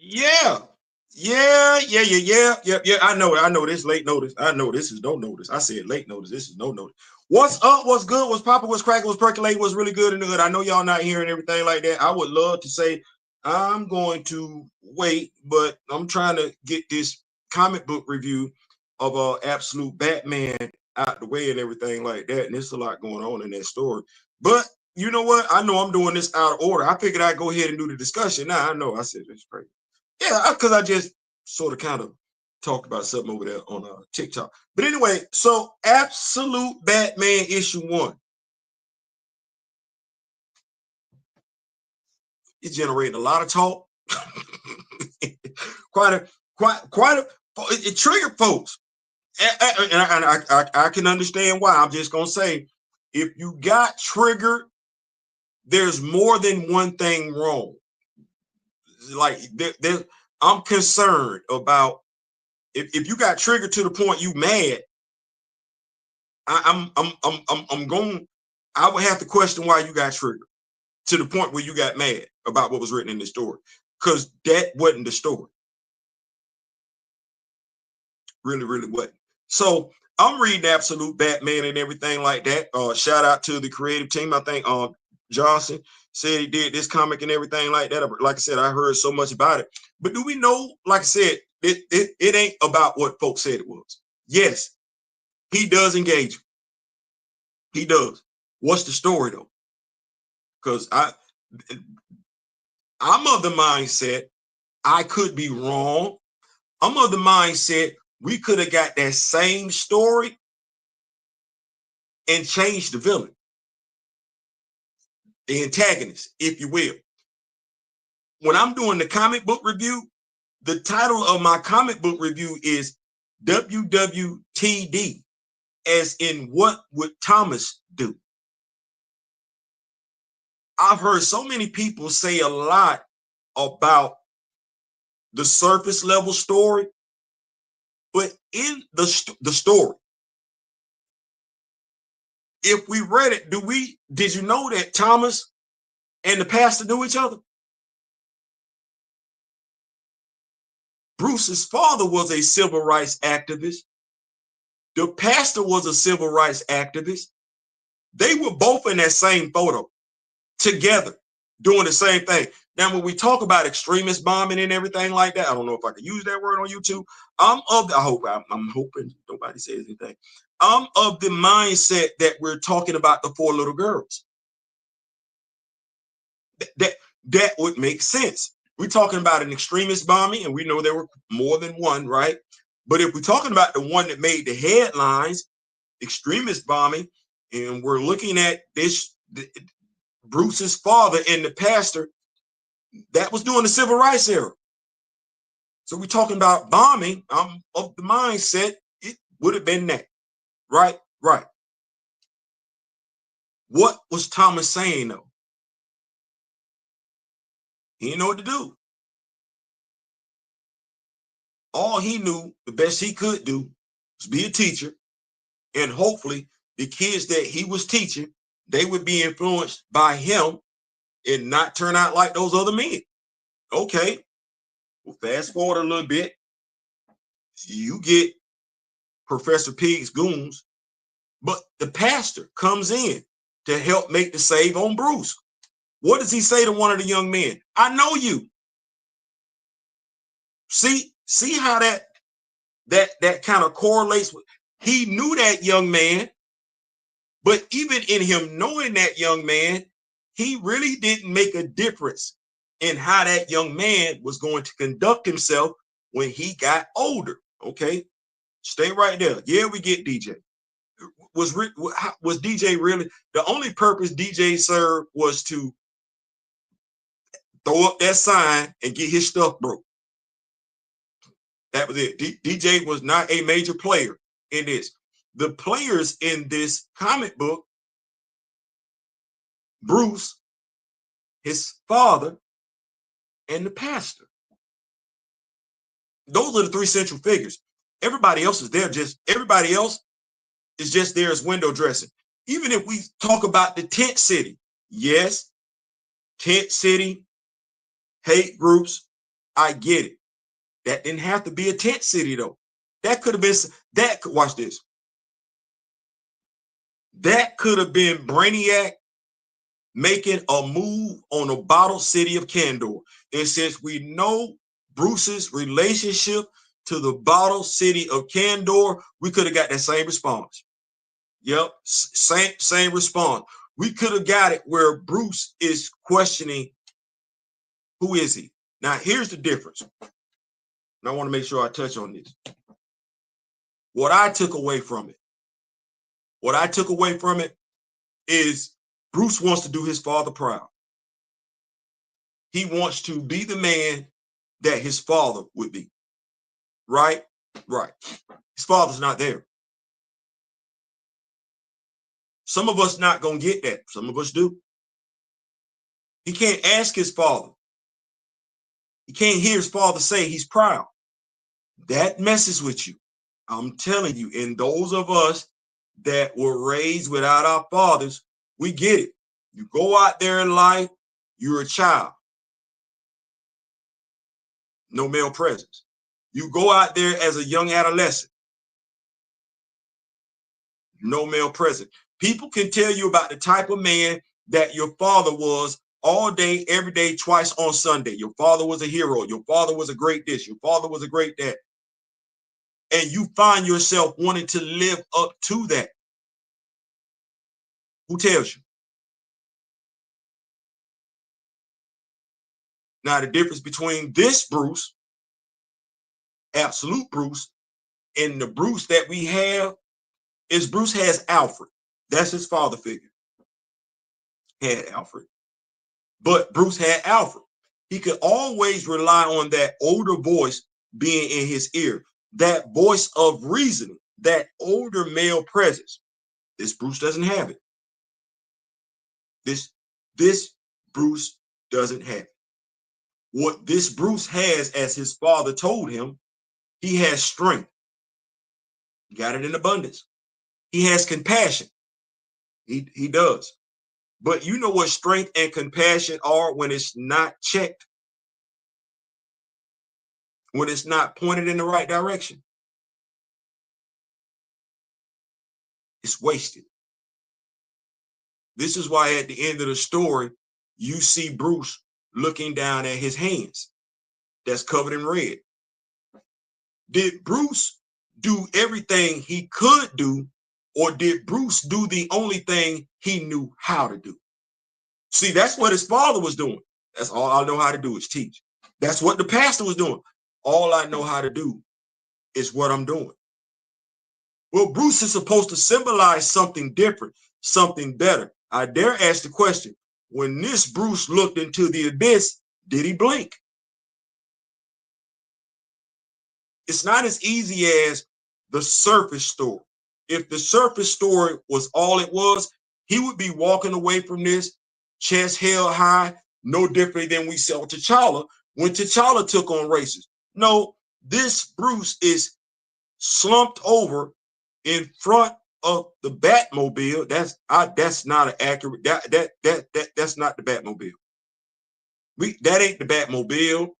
Yeah. Yeah. I know it. I know this late notice. I know this is no notice. I said late notice. This is no notice. What's up? What's good? What's popping? What's cracking? What's percolating? What's really good in the hood? I know y'all not hearing everything like that. I would love to say I'm going to wait, but I'm trying to get this comic book review of Absolute Batman out the way and everything like that. And there's a lot going on in that story. But you know what? I know I'm doing this out of order. I figured I'd go ahead and do the discussion. Now I know I said this crazy. Yeah, because I just sort of kind of talked about something over there on TikTok. But anyway, so Absolute Batman issue 1. It's generating a lot of talk. quite a quite a it triggered folks. And I can understand why. I'm just gonna say, if you got triggered, there's more than one thing wrong. Like I'm concerned about if you got triggered to the point you mad. I'm going. I would have to question why you got triggered to the point where you got mad about what was written in the story, because that wasn't the story. Really wasn't. So I'm reading Absolute Batman and everything like that. Shout out to the creative team. I think Johnson said he did this comic and everything like that. Like I said, I heard so much about it. But do we know? Like I said, it ain't about what folks said it was. Yes, he does engage. He does. What's the story though? Because I'm of the mindset I could be wrong. I'm of the mindset we could have got that same story and changed the villain, the antagonist, if you will. When I'm doing the comic book review, the title of my comic book review is WWTD, as in what would Thomas do? I've heard so many people say a lot about the surface level story, but in the story, if we read it, did you know that Thomas and the pastor knew each other? Bruce's father was a civil rights activist. The pastor was a civil rights activist. They were both in that same photo together doing the same thing. Now, when we talk about extremist bombing and everything like that, I don't know if I can use that word on YouTube. I'm hoping nobody says anything. I'm of the mindset that we're talking about the 4 little girls. That would make sense. We're talking about an extremist bombing, and we know there were more than one, right? But if we're talking about the one that made the headlines, extremist bombing, and we're looking at this, Bruce's father and the pastor, that was during the civil rights era. So we're talking about bombing. I'm of the mindset it would have been that. Right. What was Thomas saying though? He didn't know what to do. All he knew, the best he could do, was be a teacher, and hopefully the kids that he was teaching, they would be influenced by him and not turn out like those other men. Okay, well, fast forward a little bit. You get Professor Pig's goons, but the pastor comes in to help make the save on Bruce. What does he say to one of the young men? I know you. See how that kind of correlates with, he knew that young man, but even in him knowing that young man, he really didn't make a difference in how that young man was going to conduct himself when he got older. Okay, stay right there. Yeah, we get DJ. Was DJ really the only purpose DJ served was to throw up that sign and get his stuff broke? That was it. DJ was not a major player in this. The players in this comic book, Bruce, his father, and the pastor. Those are the 3 central figures. Everybody else is there. Everybody else is just there as window dressing. Even if we talk about the tent city, yes, tent city, hate groups, I get it. That didn't have to be a tent city though. That could have been that. Watch this. That could have been Brainiac making a move on the bottled city of Kandor. And since we know Bruce's relationship to the bottled city of Kandor, we could have got that same response. Yep, same response. We could have got it where Bruce is questioning, who is he? Now, here's the difference. And I want to make sure I touch on this. What I took away from it is Bruce wants to do his father proud. He wants to be the man that his father would be. Right? Right. His father's not there. Some of us not going to get that. Some of us do. He can't ask his father. He can't hear his father say he's proud. That messes with you. I'm telling you, and those of us that were raised without our fathers, we get it. You go out there in life, you're a child. No male presence. You go out there as a young adolescent. No male presence. People can tell you about the type of man that your father was all day, every day, twice on Sunday. Your father was a hero. Your father was a great this. Your father was a great that. And you find yourself wanting to live up to that. Who tells you? Now, the difference between this Bruce, absolute Bruce, and the Bruce that we have is Bruce has Alfred. That's his father figure. Had Alfred. But Bruce had Alfred. He could always rely on that older voice being in his ear, that voice of reasoning, that older male presence. This Bruce doesn't have it. This Bruce doesn't have it. What this Bruce has, as his father told him, he has strength. He got it in abundance. He has compassion. He does. But you know what strength and compassion are when it's not checked? When it's not pointed in the right direction? It's wasted. This is why at the end of the story, you see Bruce looking down at his hands that's covered in red. Did Bruce do everything he could do, or did Bruce do the only thing he knew how to do? See, that's what his father was doing. That's all I know how to do is teach. That's what the pastor was doing. All I know how to do is what I'm doing. Well, Bruce is supposed to symbolize something different, something better. I dare ask the question, when this Bruce looked into the abyss, did he blink? It's not as easy as the surface story. If the surface story was all it was, he would be walking away from this, chest held high, no different than we saw T'Challa when T'Challa took on races. No, this Bruce is slumped over in front of the Batmobile. That's not an accurate. That's not the Batmobile. That ain't the Batmobile.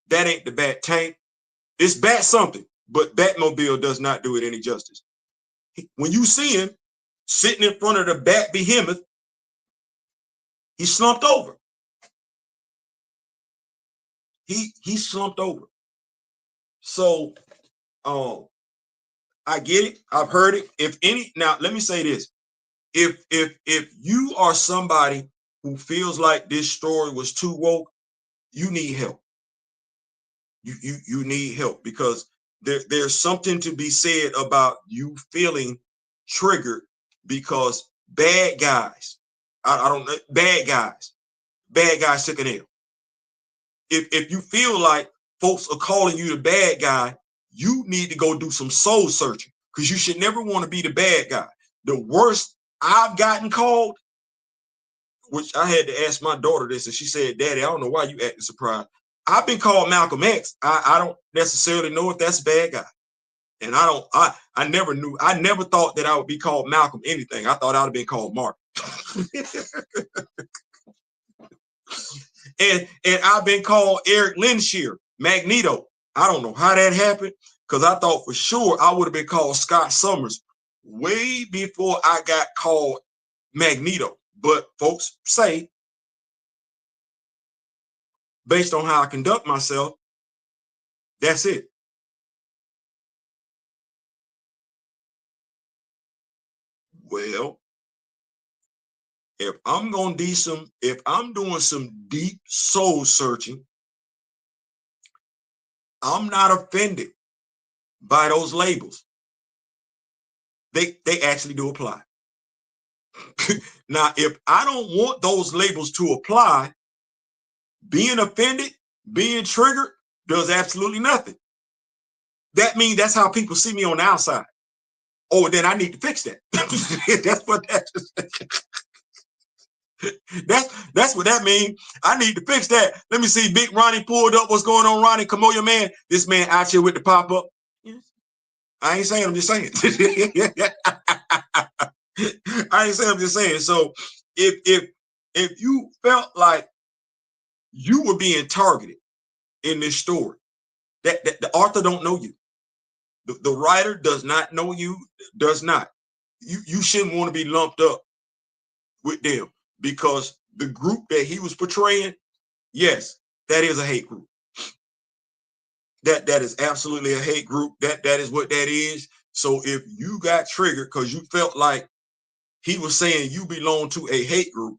That ain't the Bat Tank. It's Bat something, but Batmobile does not do it any justice. When you see him sitting in front of the Bat Behemoth, he slumped over. He slumped over. So, I get it. I've heard it. Now let me say this: if you are somebody who feels like this story was too woke, you need help. You need help, because there's something to be said about you feeling triggered because bad guys, I don't know, bad guys took an L. If you feel like folks are calling you the bad guy, you need to go do some soul searching, because you should never want to be the bad guy. The worst I've gotten called, which I had to ask my daughter this, and she said, "Daddy, I don't know why you acting surprised." I've been called Malcolm X. I don't necessarily know if that's a bad guy. And I never thought that I would be called Malcolm anything. I thought I would have been called Mark. and I've been called Eric Lenshear. Magneto. I don't know how that happened, because I thought for sure I would have been called Scott Summers way before I got called Magneto. But folks say, based on how I conduct myself, that's it. Well, if I'm doing some deep soul searching, I'm not offended by those labels. They actually do apply. Now, if I don't want those labels to apply, being offended, being triggered does absolutely nothing. That means that's how people see me on the outside. Oh, then I need to fix that. That's what that is. That's what that means. I need to fix that. Let me see. Big Ronnie pulled up. What's going on, Ronnie? Come on, your man. This man out here with the pop-up. I ain't saying, I'm just saying. I ain't saying, I'm just saying. So if you felt like you were being targeted in this story, that the author don't know you. The writer does not know you, does not. You shouldn't want to be lumped up with them, because the group that he was portraying, yes, that is a hate group. That is absolutely a hate group. That is what that is. So if you got triggered because you felt like he was saying you belong to a hate group,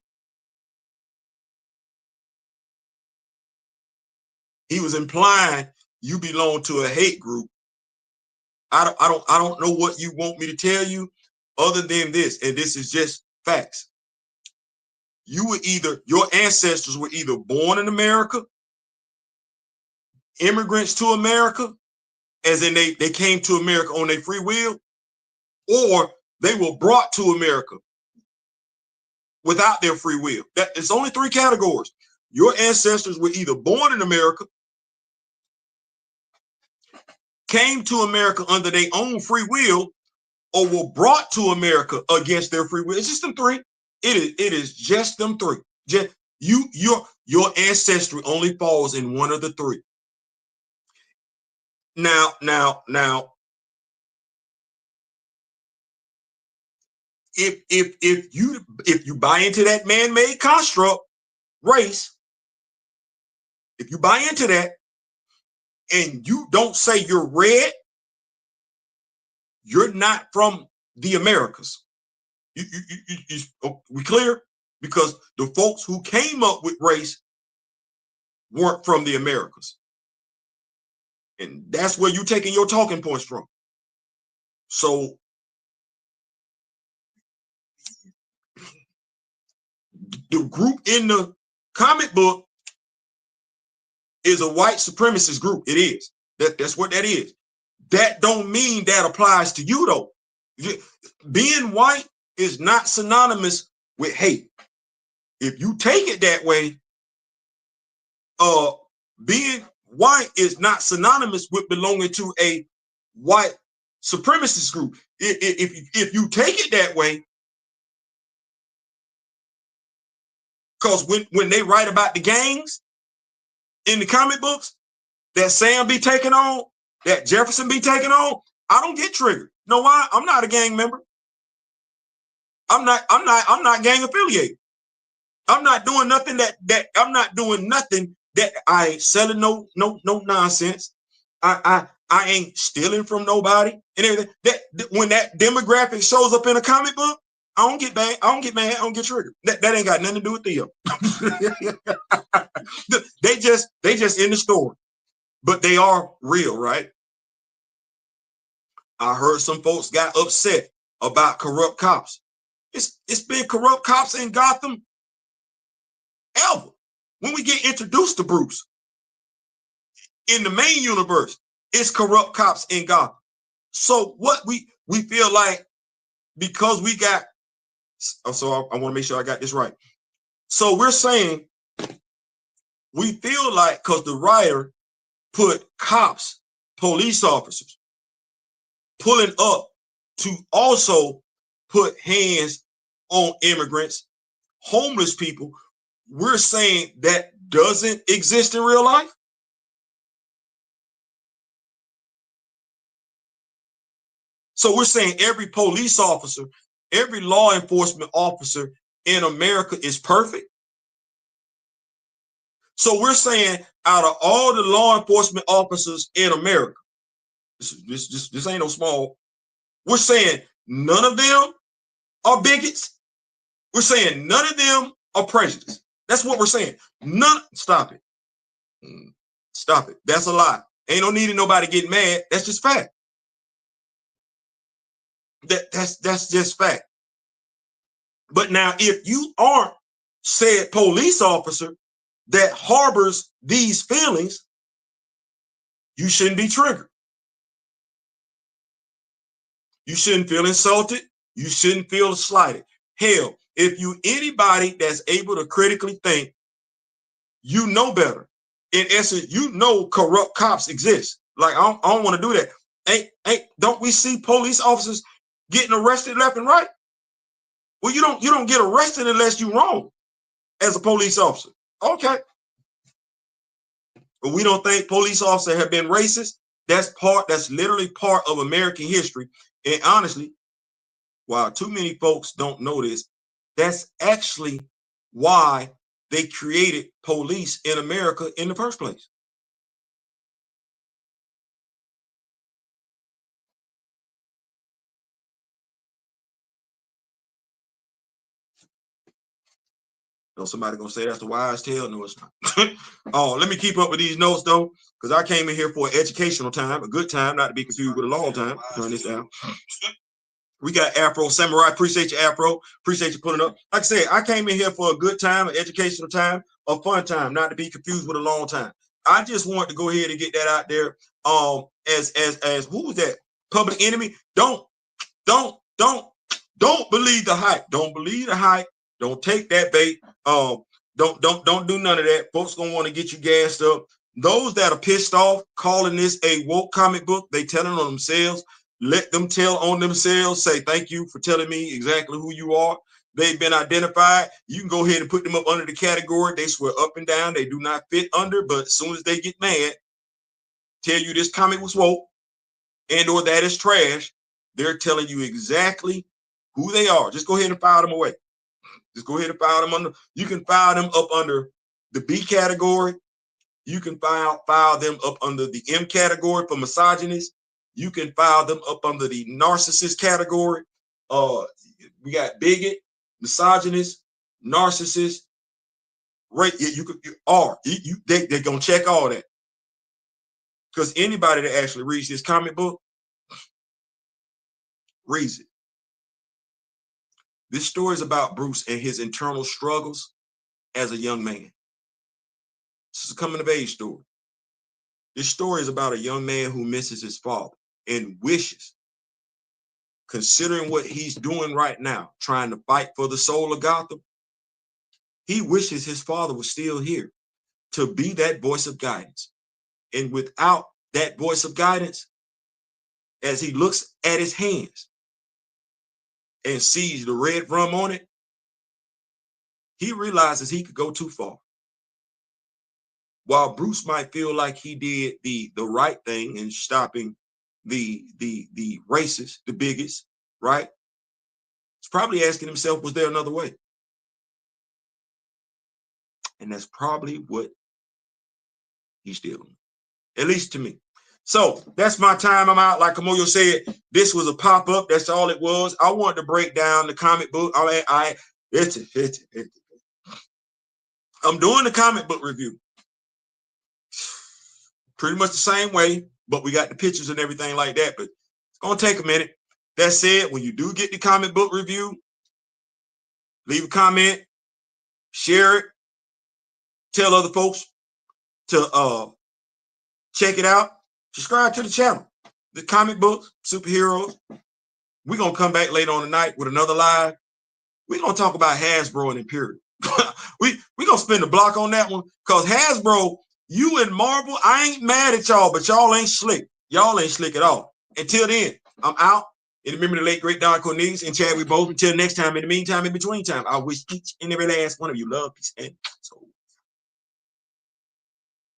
he was implying you belong to a hate group. I don't know what you want me to tell you other than this, and this is just facts. Your ancestors were either born in America, immigrants to America, as in they came to America on their free will, or they were brought to America without their free will. That it's only three categories. Your ancestors were either born in America, came to America under their own free will, or were brought to America against their free will. It's just them three. It is just them three. Just your ancestry only falls in one of the three. Now, if you buy into that man-made construct race, if you buy into that and you don't say you're red, you're not from the Americas. We clear? Because the folks who came up with race weren't from the Americas. And that's where you're taking your talking points from. So the group in the comic book is a white supremacist group. It is. That's what that is. That don't mean that applies to you, though. Being white is not synonymous with hate. If you take it that way, being white is not synonymous with belonging to a white supremacist group. If you take it that way, because when they write about the gangs in the comic books that Sam be taking on, that Jefferson be taking on, I don't get triggered. You know why? I'm not a gang member. I'm not gang affiliated. I'm not doing nothing that I ain't selling no nonsense. I ain't stealing from nobody and everything. That when that demographic shows up in a comic book, I don't get mad. I don't get triggered. That ain't got nothing to do with Theo. they just in the story, but they are real, right? I heard some folks got upset about corrupt cops. It's been corrupt cops in Gotham ever. When we get introduced to Bruce in the main universe, it's corrupt cops in Gotham. So what we feel like, because we got, so I want to make sure I got this right. So we're saying we feel like, because the writer put cops, police officers, pulling up to also put hands on immigrants, homeless people, we're saying that doesn't exist in real life. So we're saying every police officer, every law enforcement officer in America is perfect. So we're saying out of all the law enforcement officers in America, this ain't no small, we're saying none of them are bigots. We're saying none of them are prejudiced. That's what we're saying. None. Stop it. Stop it. That's a lie. Ain't no need of nobody getting mad. That's just fact. That's just fact. But now, if you aren't said police officer that harbors these feelings, you shouldn't be triggered. You shouldn't feel insulted. You shouldn't feel slighted. Hell, if you anybody that's able to critically think, you know better. In essence, you know corrupt cops exist. Like, I don't want to do that. Don't we see police officers getting arrested left and right? Well, you don't get arrested unless you're wrong as a police officer. Okay. But we don't think police officers have been racist. That's literally part of American history. And honestly, while too many folks don't know this, that's actually why they created police in America in the first place. No, somebody gonna say that's the wise tale. No, it's not. Oh, let me keep up with these notes though, because I came in here for an educational time, a good time, not to be confused with a long time. Turn this down. We got Afro Samurai. Appreciate you, Afro. Appreciate you putting up. Like I said, I came in here for a good time, an educational time, a fun time, not to be confused with a long time. I just want to go ahead and get that out there. As who was that? Public Enemy. Don't believe the hype. Don't believe the hype. Don't take that bait. Don't do none of that. Folks gonna want to get you gassed up. Those that are pissed off calling this a woke comic book, they telling on themselves. Let them tell on themselves. Say thank you for telling me exactly who you are. They've been identified. You can go ahead and put them up under the category. They swear up and down they do not fit under, but as soon as they get mad, tell you this comic was woke and or that is trash, they're telling you exactly who they are. Just go ahead and file them away. Just go ahead and file them under. You can file them up under the B category. You can file them up under the M category for misogynist. You can file them up under the narcissist category. We got bigot, misogynist, narcissist, right? They're gonna check all that. Because anybody that actually reads this comic book reads it. This story is about Bruce and his internal struggles as a young man. This is a coming of age story. This story is about a young man who misses his father and wishes, considering what he's doing right now, trying to fight for the soul of Gotham, he wishes his father was still here to be that voice of guidance. And without that voice of guidance, as he looks at his hands and sees the red rum on it, he realizes he could go too far. While Bruce might feel like he did the right thing in stopping the racists, the bigots, right? He's probably asking himself, was there another way? And that's probably what he's doing, at least to me. So that's my time. I'm out. Like Kamoyo said, this was a pop-up. That's all it was. I wanted to break down the comic book. I'm doing the comic book review. Pretty much the same way, but we got the pictures and everything like that. But it's going to take a minute. That said, when you do get the comic book review, leave a comment, share it, tell other folks to check it out. Subscribe to the channel. The comic books, superheroes. We're going to come back later on tonight with another live. We're going to talk about Hasbro and Imperial. We're going to spend a block on that one because Hasbro, you and Marvel, I ain't mad at y'all, but y'all ain't slick. Y'all ain't slick at all. Until then, I'm out. And remember the late, great Don Cornelius and Chadwick Boseman. Until next time, in the meantime, in between time, I wish each and every last one of you love, peace, and soul.